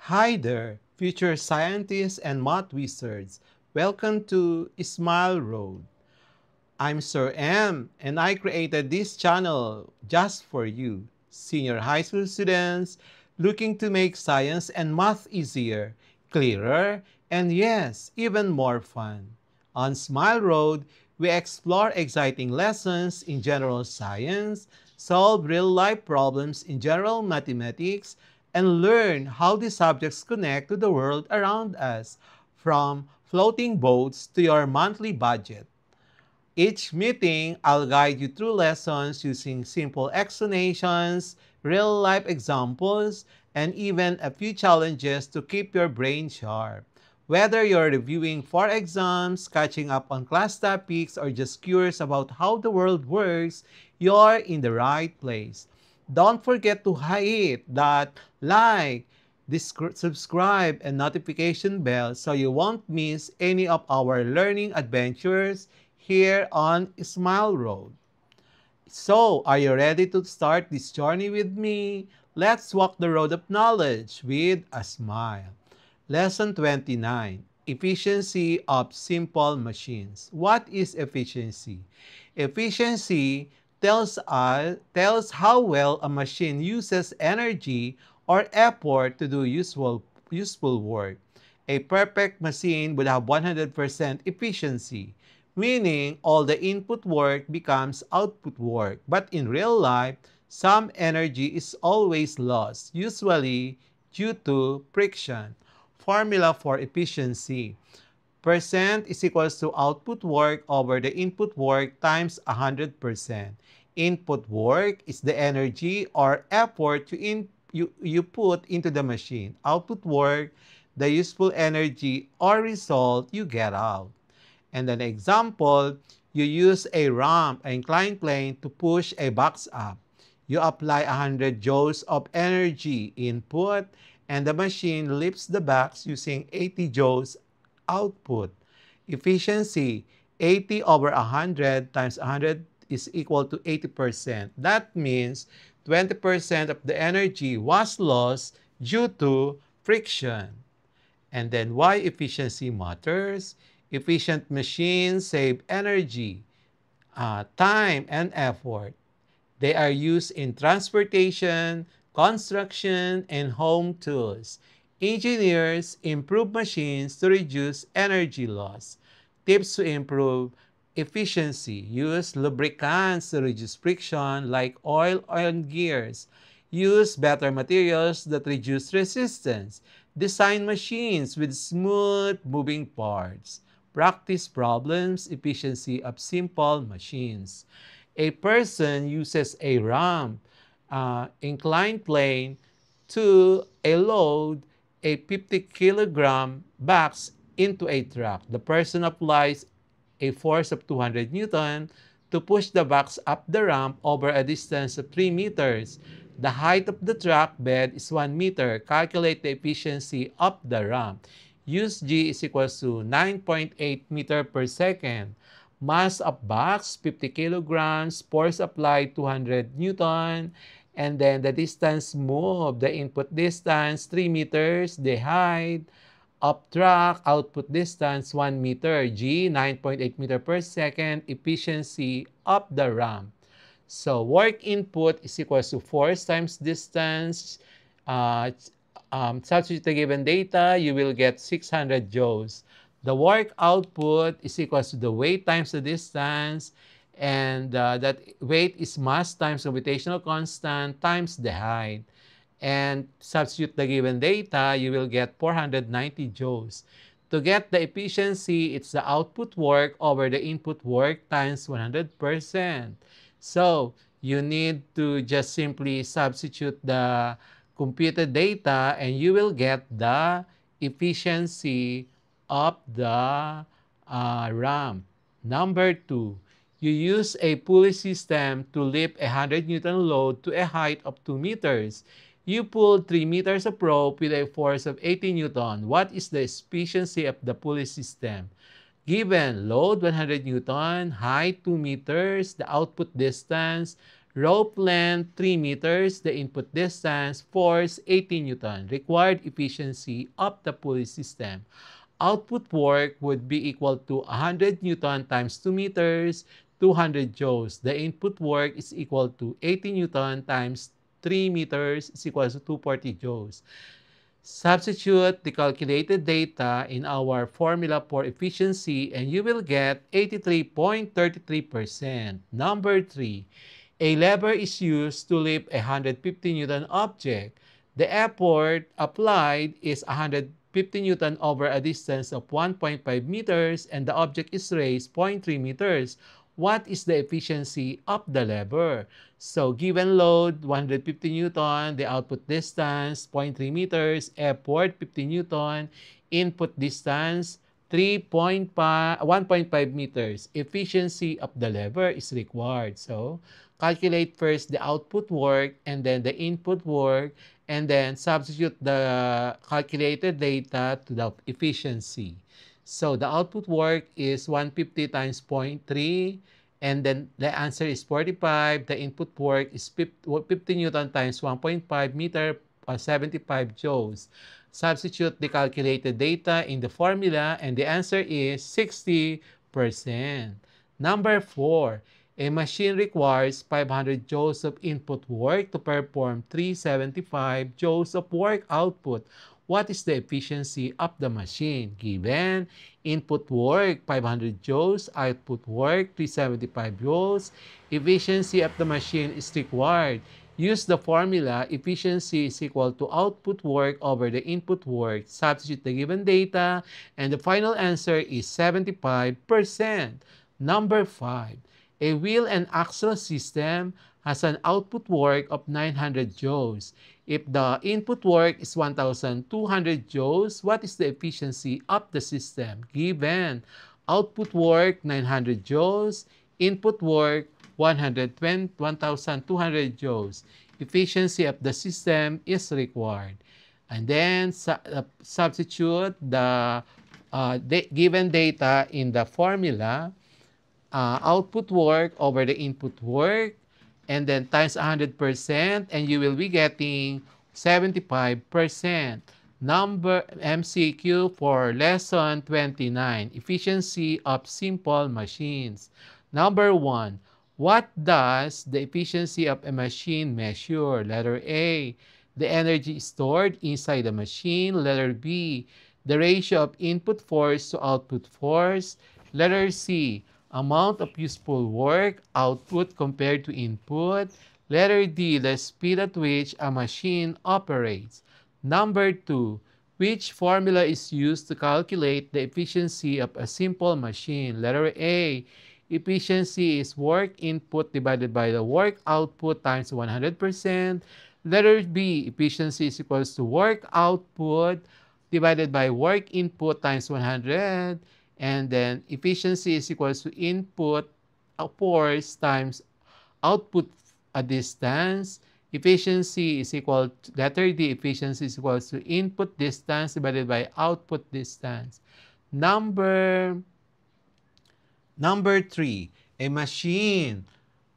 Hi there, future scientists and math wizards. Welcome to Smile Road. I'm Sir M, and I created this channel just for you, senior high school students looking to make science and math easier, clearer, and yes, even more fun. On Smile Road, we explore exciting lessons in general science, solve real-life problems in general mathematics, and learn how these subjects connect to the world around us, from floating boats to your monthly budget. Each meeting, I'll guide you through lessons using simple explanations, real-life examples, and even a few challenges to keep your brain sharp. Whether you're reviewing for exams, catching up on class topics, or just curious about how the world works, you're in the right place. Don't forget to hit that like, subscribe, and notification bell so you won't miss any of our learning adventures here on Smile Road. So, are you ready to start this journey with me? Let's walk the road of knowledge with a smile. Lesson 29, Efficiency of Simple Machines. What is efficiency? Efficiency tells how well a machine uses energy or effort to do useful work. A perfect machine would have 100% efficiency, meaning all the input work becomes output work. But in real life, some energy is always lost, usually due to friction. Formula for efficiency. Percent is equals to output work over the input work times 100%. Input work is the energy or effort you put into the machine. Output work, the useful energy or result you get out. And an example, you use a ramp, an inclined plane, to push a box up. You apply 100 joules of energy input, and the machine lifts the box using 80 joules output. Efficiency, 80 over 100 times 100 is equal to 80%. That means 20% of the energy was lost due to friction. And then why efficiency matters? Efficient machines save energy, time, and effort. They are used in transportation, construction, and home tools. Engineers improve machines to reduce energy loss. Tips to improve efficiency. Use lubricants to reduce friction like oil on gears. Use better materials that reduce resistance. Design machines with smooth moving parts. Practice problems efficiency of simple machines. A person uses a ramp, inclined plane to load a 50-kilogram box into a truck. The person applies a force of 200 Newton to push the box up the ramp over a distance of 3 meters. The height of the truck bed is 1 meter. Calculate the efficiency of the ramp. Use G is equals to 9.8 meter per second. Mass of box, 50 kilograms. Force applied, 200 Newton. And then the distance moved, the input distance, 3 meters. The height of truck, output distance, 1 meter. G, 9.8 meter per second. Efficiency of the ramp. So work input is equals to force times distance. Substitute the given data, you will get 600 joules. The work output is equals to the weight times the distance, and that weight is mass times gravitational constant times the height. And substitute the given data, you will get 490 joules. To get the efficiency, it's the output work over the input work times 100%. So you need to just simply substitute the computed data and you will get the efficiency of the RAM. Number 2, you use a pulley system to lift a 100 Newton load to a height of 2 meters. You pulled 3 meters of rope with a force of 80 Newton. What is the efficiency of the pulley system? Given load 100 Newton, height 2 meters, the output distance, Rope length 3 meters. The input distance force 80 Newton. Required efficiency of the pulley system. Output work would be equal to 100 Newton times 2 meters, 200 joules. The input work is equal to 80 Newton times 3 meters is equal to 240 joules. Substitute the calculated data in our formula for efficiency and you will get 83.33%. Number 3. A lever is used to lift a 150 Newton object. The effort applied is 150 Newton over a distance of 1.5 meters and the object is raised 0.3 meters. What is the efficiency of the lever? So, given load, 150 Newton, the output distance, 0.3 meters, effort, 50 Newton, input distance, 1.5 meters. Efficiency of the lever is required. So, calculate first the output work and then the input work and then substitute the calculated data to the efficiency. So, the output work is 150 times 0.3 and then the answer is 45. The input work is 50 Newton times 1.5 meter, 75 joules. Substitute the calculated data in the formula and the answer is 60%. Number 4. A machine requires 500 joules of input work to perform 375 joules of work output. What is the efficiency of the machine? Given input work 500 joules, output work 375 joules, efficiency of the machine is required. Use the formula efficiency is equal to output work over the input work. Substitute the given data and the final answer is 75%. Number 5. A wheel and axle system has an output work of 900 joules. If the input work is 1,200 joules, what is the efficiency of the system? Given output work 900 joules, input work 1,200 joules. Efficiency of the system is required. And then substitute the given data in the formula. Output work over the input work and then times 100% and you will be getting 75%. Number MCQ for lesson 29, efficiency of simple machines. Number 1, what does the efficiency of a machine measure? Letter A, the energy stored inside the machine. Letter B, the ratio of input force to output force. Letter C, amount of useful work output compared to input. Letter D, the speed at which a machine operates. Number 2, which formula is used to calculate the efficiency of a simple machine? Letter A, efficiency is work input divided by the work output times 100%. Letter B, efficiency is equals to work output divided by work input times 100. And then efficiency is equals to input force times output a distance. Efficiency is equal to, letter D, efficiency is equals to input distance divided by output distance. Number 3, a machine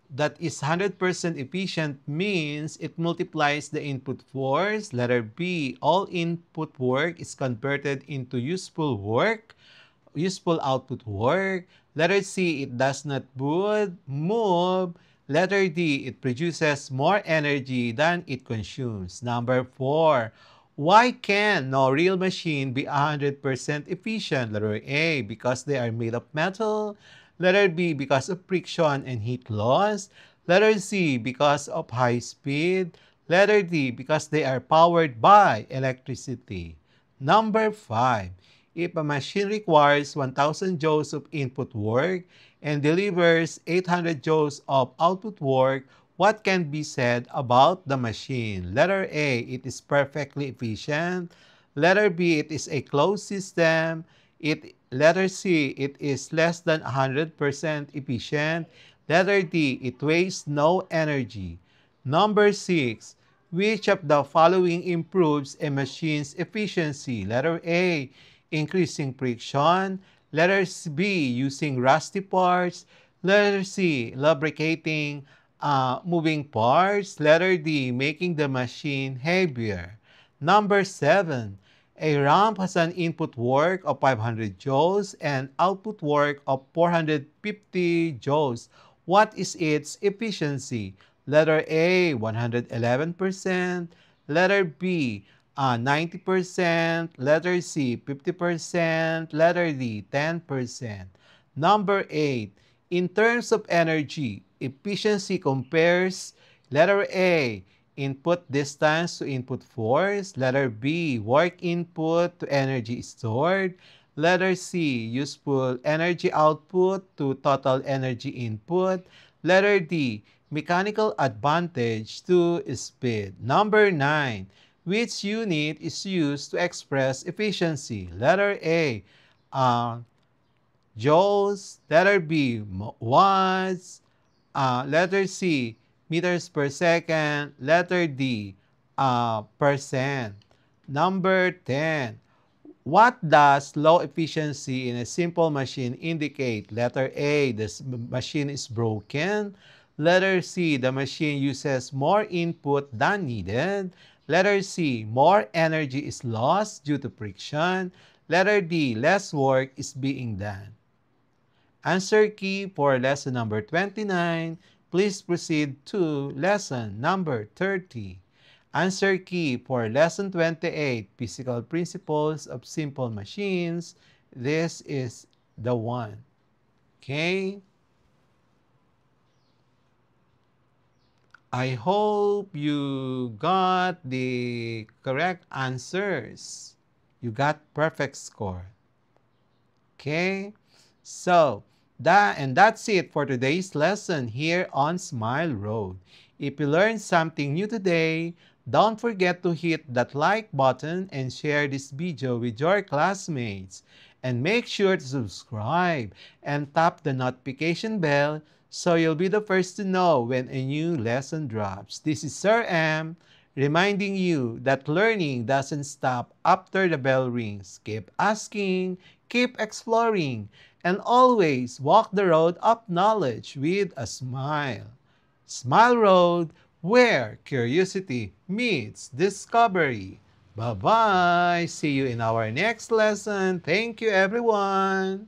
that is 100% efficient means it multiplies the input force. Letter B, all input work is converted into useful output work. Letter C, it does not move. Letter D, it produces more energy than it consumes. Number 4, why can no real machine be 100% efficient? Letter A, because they are made of metal. Letter B, because of friction and heat loss. Letter C, because of high speed. Letter D, because they are powered by electricity. Number 5, if a machine requires 1,000 joules of input work and delivers 800 joules of output work, what can be said about the machine? Letter A, it is perfectly efficient. Letter B, it is a closed system. Letter C, it is less than 100% efficient. Letter D, it wastes no energy. Number 6, which of the following improves a machine's efficiency? Letter A, increasing friction. Letter B, using rusty parts. Letter C, lubricating moving parts. Letter D, making the machine heavier. Number 7, a ramp has an input work of 500 joules and output work of 450 joules. What is its efficiency? Letter A, 111%. Letter B, 90%. Letter C, 50%. Letter D, 10%. Number 8, in terms of energy, efficiency compares letter A, input distance to input force. Letter B, work input to energy stored. Letter C, useful energy output to total energy input. Letter D, mechanical advantage to speed. Number 9, which unit is used to express efficiency? Letter A, uh, joules. Letter B, watts. Letter C, meters per second. Letter D, percent. Number 10. What does low efficiency in a simple machine indicate? Letter A, the machine is broken. Letter C, the machine uses more input than needed. Letter C, more energy is lost due to friction. Letter D, less work is being done. Answer key for lesson number 29. Please proceed to lesson number 30. Answer key for lesson 28, Physical Principles of Simple Machines. This is the one. Okay? I hope you got the correct answers. You got perfect score. Okay? So, that's it for today's lesson here on Smile Road. If you learned something new today, don't forget to hit that like button and share this video with your classmates. And make sure to subscribe and tap the notification bell so you'll be the first to know when a new lesson drops. This is Sir M, reminding you that learning doesn't stop after the bell rings. Keep asking, keep exploring, and always walk the road of knowledge with a smile. Smile Road, where curiosity meets discovery. Bye-bye. See you in our next lesson. Thank you, everyone.